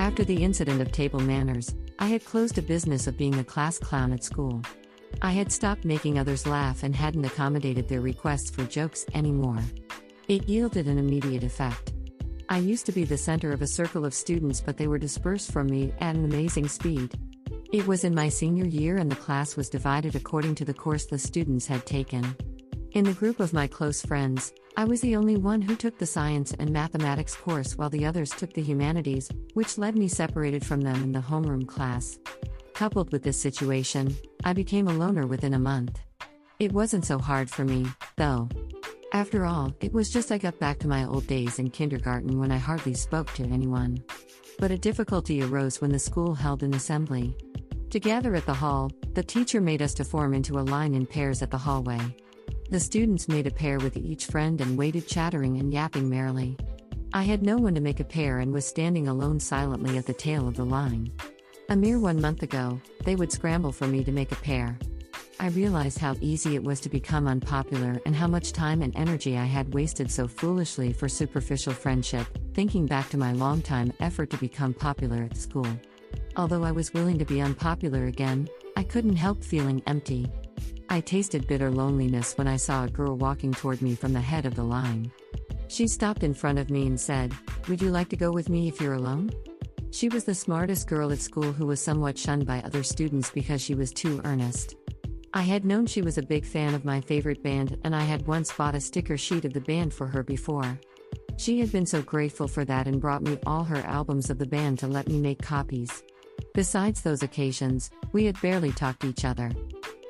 After the incident of table manners, I had closed a business of being a class clown at school. I had stopped making others laugh and hadn't accommodated their requests for jokes anymore. It yielded an immediate effect. I used to be the center of a circle of students, but they were dispersed from me at an amazing speed. It was in my senior year and the class was divided according to the course the students had taken. In the group of my close friends, I was the only one who took the science and mathematics course while the others took the humanities, which led me separated from them in the homeroom class. Coupled with this situation, I became a loner within a month. It wasn't so hard for me, though. After all, it was just I got back to my old days in kindergarten when I hardly spoke to anyone. But a difficulty arose when the school held an assembly. To gather at the hall, the teacher made us to form into a line in pairs at the hallway. The students made a pair with each friend and waited chattering and yapping merrily. I had no one to make a pair and was standing alone silently at the tail of the line. A mere 1 month ago, they would scramble for me to make a pair. I realized how easy it was to become unpopular and how much time and energy I had wasted so foolishly for superficial friendship, thinking back to my long-time effort to become popular at school. Although I was willing to be unpopular again, I couldn't help feeling empty. I tasted bitter loneliness when I saw a girl walking toward me from the head of the line. She stopped in front of me and said, "Would you like to go with me if you're alone?" She was the smartest girl at school who was somewhat shunned by other students because she was too earnest. I had known she was a big fan of my favorite band and I had once bought a sticker sheet of the band for her before. She had been so grateful for that and brought me all her albums of the band to let me make copies. Besides those occasions, we had barely talked to each other.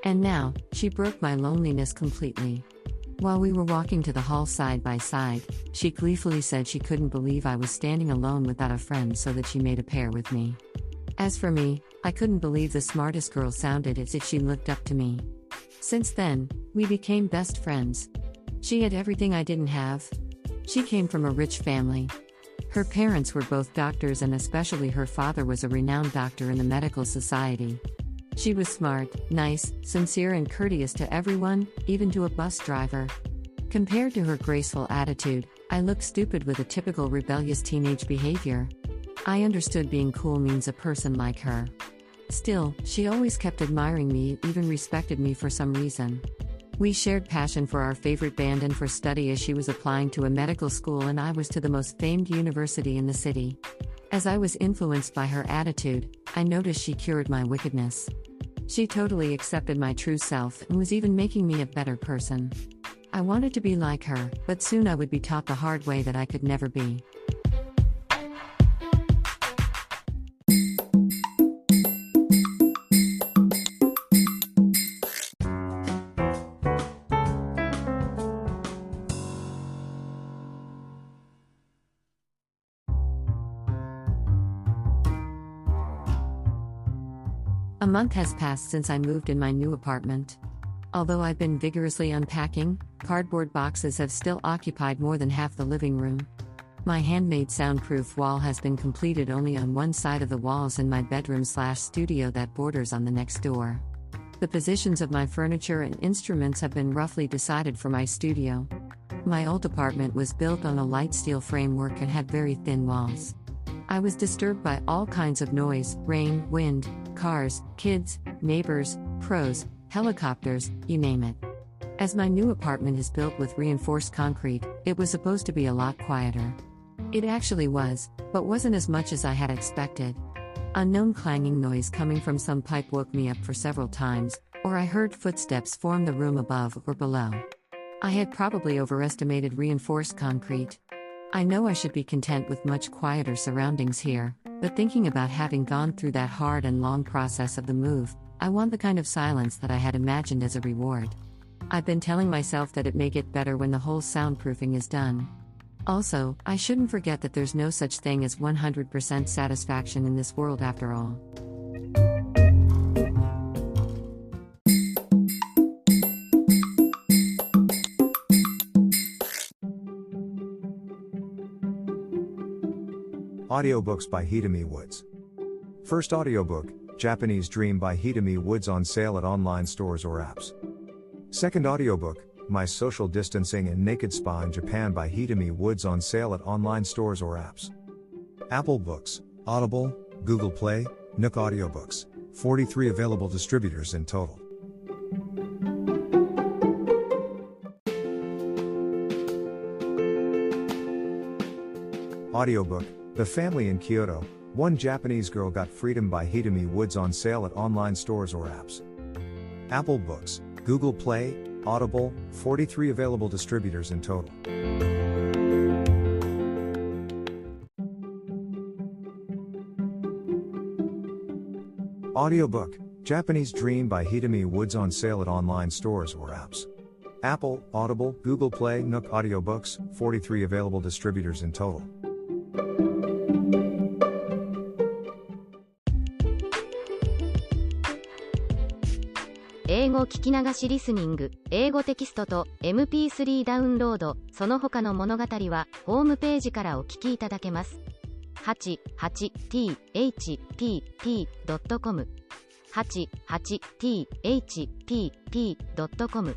And now, she broke my loneliness completely. While we were walking to the hall side by side, she gleefully said she couldn't believe I was standing alone without a friend, so that she made a pair with me. As for me, I couldn't believe the smartest girl sounded as if she looked up to me. Since then, we became best friends. She had everything I didn't have. She came from a rich family. Her parents were both doctors and especially her father was a renowned doctor in the medical society. She was smart, nice, sincere and courteous to everyone, even to a bus driver. Compared to her graceful attitude, I looked stupid with a typical rebellious teenage behavior. I understood being cool means a person like her. Still, she always kept admiring me, even respected me for some reason. We shared passion for our favorite band and for study as she was applying to a medical school and I was to the most famed university in the city. As I was influenced by her attitude, I noticed she cured my wickedness. She totally accepted my true self and was even making me a better person. I wanted to be like her, but soon I would be taught the hard way that I could never be. A month has passed since I moved in my new apartment. Although I've been vigorously unpacking, cardboard boxes have still occupied more than half the living room. My handmade soundproof wall has been completed only on one side of the walls in my bedroom/studio that borders on the next door. The positions of my furniture and instruments have been roughly decided for my studio. My old apartment was built on a light steel framework and had very thin walls. I was disturbed by all kinds of noise, rain, wind, cars, kids, neighbors, crows, helicopters, you name it. As my new apartment is built with reinforced concrete, it was supposed to be a lot quieter. It actually was, but wasn't as much as I had expected. Unknown clanging noise coming from some pipe woke me up for several times, or I heard footsteps form the room above or below. I had probably overestimated reinforced concrete. I know I should be content with much quieter surroundings here, but thinking about having gone through that hard and long process of the move, I want the kind of silence that I had imagined as a reward. I've been telling myself that it may get better when the whole soundproofing is done. Also, I shouldn't forget that there's no such thing as 100% satisfaction in this world after all. Audiobooks by Hidemi Woods. First audiobook, Japanese Dream by Hidemi Woods, on sale at online stores or apps. Second audiobook, My Social Distancing and Naked Spa in Japan by Hidemi Woods, on sale at online stores or apps. Apple Books, Audible, Google Play, Nook Audiobooks, 43 available distributors in total. Audiobook, The Family in Kyoto, One Japanese Girl Got Freedom by Hidemi Woods on sale at online stores or apps. Apple Books, Google Play, Audible, 43 available distributors in total. Audiobook, Japanese Dream by Hidemi Woods on sale at online stores or apps. Apple, Audible, Google Play, Nook Audiobooks, 43 available distributors in total. 英語聞き流しリスニング、英語テキストと MP3 ダウンロード、その他の物語はホームページからお聞きいただけます。88thpp.com 88thpp.com